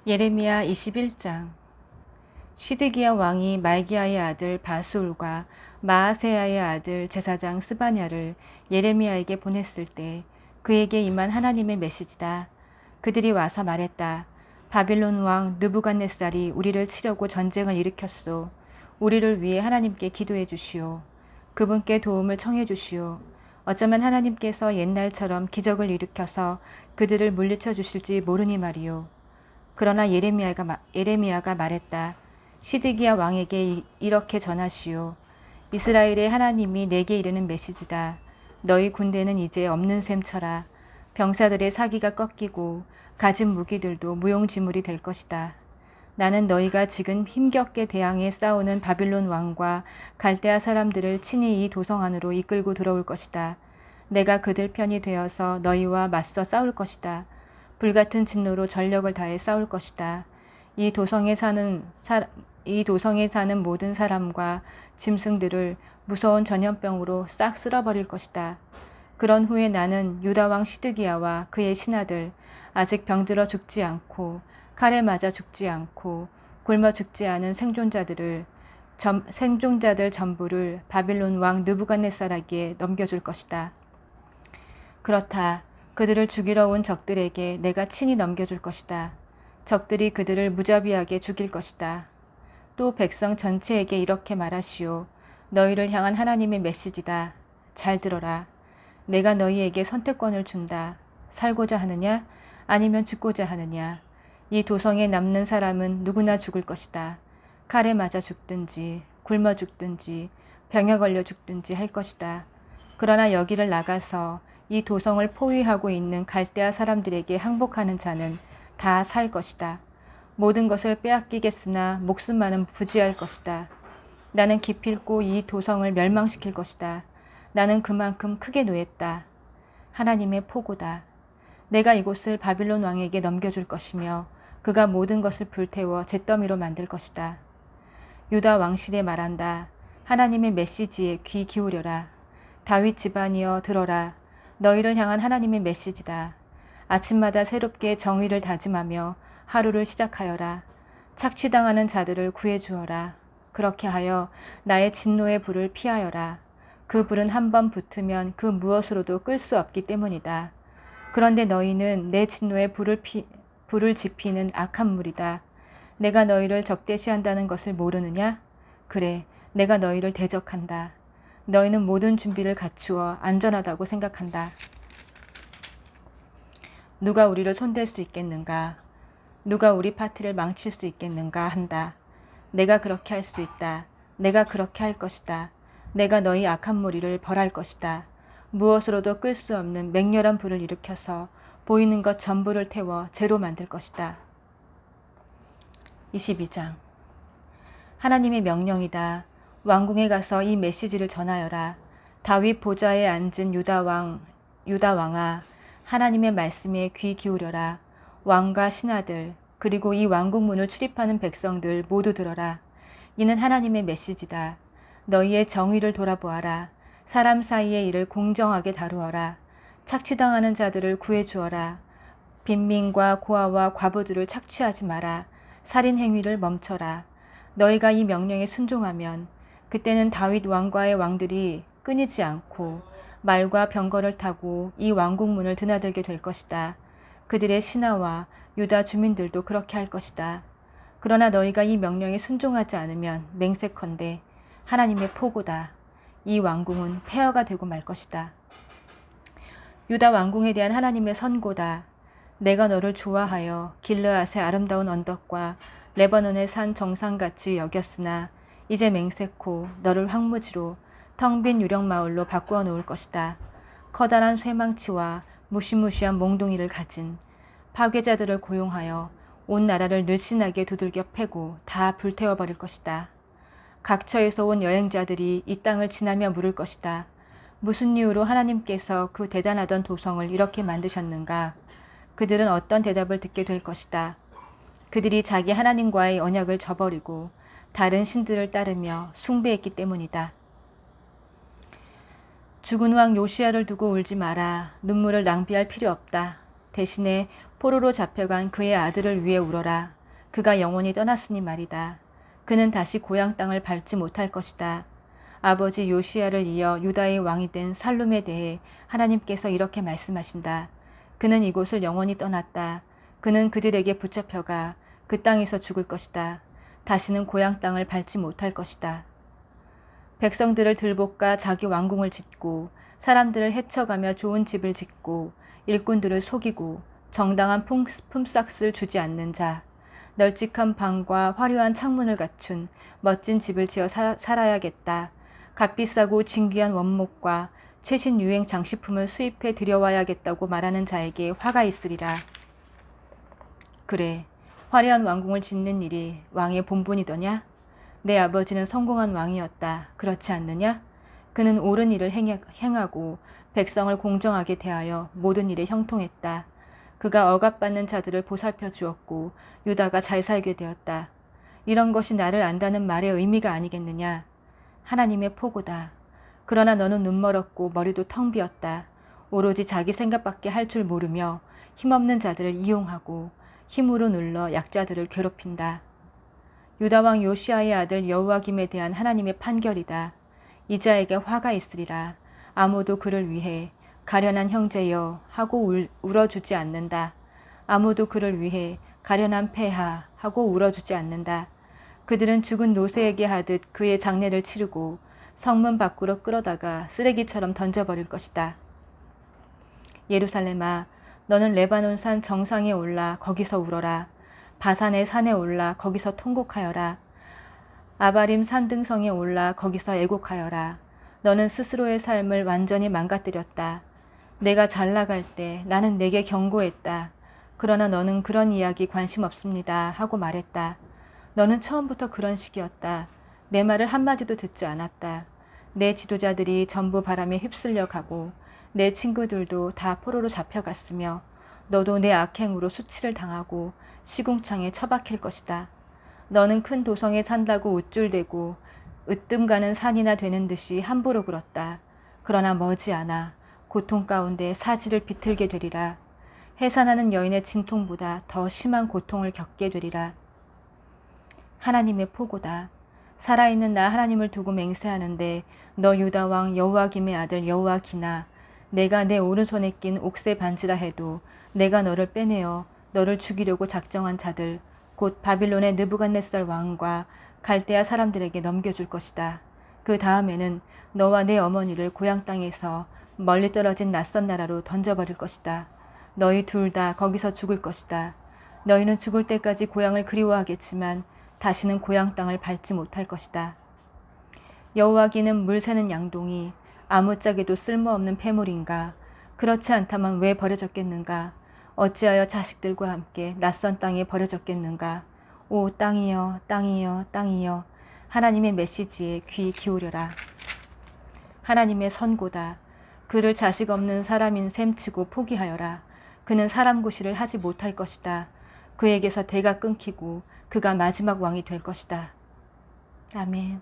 예레미야 21장. 시드기야 왕이 말기야의 아들 바수울과 마아세야의 아들 제사장 스바냐를 예레미야에게 보냈을 때 그에게 임한 하나님의 메시지다. 그들이 와서 말했다. 바빌론 왕 느부갓네살이 우리를 치려고 전쟁을 일으켰소. 우리를 위해 하나님께 기도해 주시오. 그분께 도움을 청해 주시오. 어쩌면 하나님께서 옛날처럼 기적을 일으켜서 그들을 물리쳐 주실지 모르니 말이오. 그러나 예레미야가 말했다. 시드기야 왕에게 이렇게 전하시오. 이스라엘의 하나님이 내게 이르는 메시지다. 너희 군대는 이제 없는 셈 쳐라. 병사들의 사기가 꺾이고 가진 무기들도 무용지물이 될 것이다. 나는 너희가 지금 힘겹게 대항해 싸우는 바빌론 왕과 갈대아 사람들을 친히 이 도성 안으로 이끌고 들어올 것이다. 내가 그들 편이 되어서 너희와 맞서 싸울 것이다. 불같은 진노로 전력을 다해 싸울 것이다. 이 도성에 사는 모든 사람과 짐승들을 무서운 전염병으로 싹 쓸어버릴 것이다. 그런 후에 나는 유다 왕 시드기야와 그의 신하들, 아직 병들어 죽지 않고 칼에 맞아 죽지 않고 굶어 죽지 않은 생존자들 전부를 바빌론 왕 느부갓네살에게 넘겨줄 것이다. 그렇다. 그들을 죽이러 온 적들에게 내가 친히 넘겨줄 것이다. 적들이 그들을 무자비하게 죽일 것이다. 또 백성 전체에게 이렇게 말하시오. 너희를 향한 하나님의 메시지다. 잘 들어라. 내가 너희에게 선택권을 준다. 살고자 하느냐? 아니면 죽고자 하느냐? 이 도성에 남는 사람은 누구나 죽을 것이다. 칼에 맞아 죽든지 굶어 죽든지 병에 걸려 죽든지 할 것이다. 그러나 여기를 나가서 이 도성을 포위하고 있는 갈대아 사람들에게 항복하는 자는 다 살 것이다. 모든 것을 빼앗기겠으나 목숨만은 부지할 것이다. 나는 기필코 이 도성을 멸망시킬 것이다. 나는 그만큼 크게 노했다. 하나님의 포고다. 내가 이곳을 바빌론 왕에게 넘겨줄 것이며 그가 모든 것을 불태워 잿더미로 만들 것이다. 유다 왕실에 말한다. 하나님의 메시지에 귀 기울여라. 다윗 집안이여 들어라. 너희를 향한 하나님의 메시지다. 아침마다 새롭게 정의를 다짐하며 하루를 시작하여라. 착취당하는 자들을 구해주어라. 그렇게 하여 나의 진노의 불을 피하여라. 그 불은 한번 붙으면 그 무엇으로도 끌 수 없기 때문이다. 그런데 너희는 내 진노의 불을 지피는 악한 무리다. 내가 너희를 적대시한다는 것을 모르느냐? 그래, 내가 너희를 대적한다. 너희는 모든 준비를 갖추어 안전하다고 생각한다. 누가 우리를 손댈 수 있겠는가? 누가 우리 파티를 망칠 수 있겠는가 한다. 내가 그렇게 할 수 있다. 내가 그렇게 할 것이다. 내가 너희 악한 무리를 벌할 것이다. 무엇으로도 끌 수 없는 맹렬한 불을 일으켜서 보이는 것 전부를 태워 재로 만들 것이다. 22장. 하나님의 명령이다. 왕궁에 가서 이 메시지를 전하여라. 다윗 보좌에 앉은 유다 왕아, 하나님의 말씀에 귀 기울여라. 왕과 신하들, 그리고 이 왕궁 문을 출입하는 백성들 모두 들어라. 이는 하나님의 메시지다. 너희의 정의를 돌아보아라. 사람 사이의 일을 공정하게 다루어라. 착취당하는 자들을 구해주어라. 빈민과 고아와 과부들을 착취하지 마라. 살인 행위를 멈춰라. 너희가 이 명령에 순종하면 그때는 다윗 왕과의 왕들이 끊이지 않고 말과 병거를 타고 이 왕궁 문을 드나들게 될 것이다. 그들의 신하와 유다 주민들도 그렇게 할 것이다. 그러나 너희가 이 명령에 순종하지 않으면 맹세컨대 하나님의 포고다. 이 왕궁은 폐허가 되고 말 것이다. 유다 왕궁에 대한 하나님의 선고다. 내가 너를 좋아하여 길르앗의 아름다운 언덕과 레바논의 산 정상같이 여겼으나 이제 맹세코 너를 황무지로 텅 빈 유령 마을로 바꾸어 놓을 것이다. 커다란 쇠망치와 무시무시한 몽둥이를 가진 파괴자들을 고용하여 온 나라를 늘씬하게 두들겨 패고 다 불태워버릴 것이다. 각처에서 온 여행자들이 이 땅을 지나며 물을 것이다. 무슨 이유로 하나님께서 그 대단하던 도성을 이렇게 만드셨는가? 그들은 어떤 대답을 듣게 될 것이다. 그들이 자기 하나님과의 언약을 저버리고 다른 신들을 따르며 숭배했기 때문이다. 죽은 왕 요시야를 두고 울지 마라. 눈물을 낭비할 필요 없다. 대신에 포로로 잡혀간 그의 아들을 위해 울어라. 그가 영원히 떠났으니 말이다. 그는 다시 고향 땅을 밟지 못할 것이다. 아버지 요시야를 이어 유다의 왕이 된 살룸에 대해 하나님께서 이렇게 말씀하신다. 그는 이곳을 영원히 떠났다. 그는 그들에게 붙잡혀가 그 땅에서 죽을 것이다. 다시는 고향 땅을 밟지 못할 것이다. 백성들을 들볶아 자기 왕궁을 짓고 사람들을 해쳐가며 좋은 집을 짓고 일꾼들을 속이고 정당한 품삯을 주지 않는 자, 널찍한 방과 화려한 창문을 갖춘 멋진 집을 지어 살아야겠다. 값비싸고 진귀한 원목과 최신 유행 장식품을 수입해 들여와야겠다고 말하는 자에게 화가 있으리라. 그래, 화려한 왕궁을 짓는 일이 왕의 본분이더냐? 내 아버지는 성공한 왕이었다. 그렇지 않느냐? 그는 옳은 일을 행하고 백성을 공정하게 대하여 모든 일에 형통했다. 그가 억압받는 자들을 보살펴 주었고 유다가 잘 살게 되었다. 이런 것이 나를 안다는 말의 의미가 아니겠느냐? 하나님의 포고다. 그러나 너는 눈멀었고 머리도 텅 비었다. 오로지 자기 생각밖에 할 줄 모르며 힘없는 자들을 이용하고 힘으로 눌러 약자들을 괴롭힌다. 유다왕 요시아의 아들 여호와김에 대한 하나님의 판결이다. 이 자에게 화가 있으리라. 아무도 그를 위해 가련한 형제여 하고 울어주지 않는다. 아무도 그를 위해 가련한 폐하 하고 울어주지 않는다. 그들은 죽은 노새에게 하듯 그의 장례를 치르고 성문 밖으로 끌어다가 쓰레기처럼 던져버릴 것이다. 예루살렘아, 너는 레바논 산 정상에 올라 거기서 울어라. 바산의 산에 올라 거기서 통곡하여라. 아바림 산등성에 올라 거기서 애곡하여라. 너는 스스로의 삶을 완전히 망가뜨렸다. 내가 잘 나갈 때 나는 내게 경고했다. 그러나 너는 그런 이야기 관심 없습니다 하고 말했다. 너는 처음부터 그런 식이었다. 내 말을 한마디도 듣지 않았다. 내 지도자들이 전부 바람에 휩쓸려 가고 내 친구들도 다 포로로 잡혀갔으며 너도 내 악행으로 수치를 당하고 시궁창에 처박힐 것이다. 너는 큰 도성에 산다고 우쭐대고 으뜸 가는 산이나 되는 듯이 함부로 굴었다. 그러나 머지않아 고통 가운데 사지를 비틀게 되리라. 해산하는 여인의 진통보다 더 심한 고통을 겪게 되리라. 하나님의 포고다. 살아있는 나 하나님을 두고 맹세하는데 너 유다 왕 여호와김의 아들 여호와기나, 내가 내 오른손에 낀 옥새 반지라 해도 내가 너를 빼내어 너를 죽이려고 작정한 자들 곧 바빌론의 느부갓네살 왕과 갈대아 사람들에게 넘겨줄 것이다. 그 다음에는 너와 내 어머니를 고향 땅에서 멀리 떨어진 낯선 나라로 던져버릴 것이다. 너희 둘 다 거기서 죽을 것이다. 너희는 죽을 때까지 고향을 그리워하겠지만 다시는 고향 땅을 밟지 못할 것이다. 여호와기는 물 새는 양동이 아무짝에도 쓸모없는 폐물인가? 그렇지 않다면 왜 버려졌겠는가? 어찌하여 자식들과 함께 낯선 땅에 버려졌겠는가? 오 땅이여, 땅이여, 땅이여, 하나님의 메시지에 귀 기울여라. 하나님의 선고다. 그를 자식 없는 사람인 셈 치고 포기하여라. 그는 사람 구실을 하지 못할 것이다. 그에게서 대가 끊기고 그가 마지막 왕이 될 것이다. 아멘.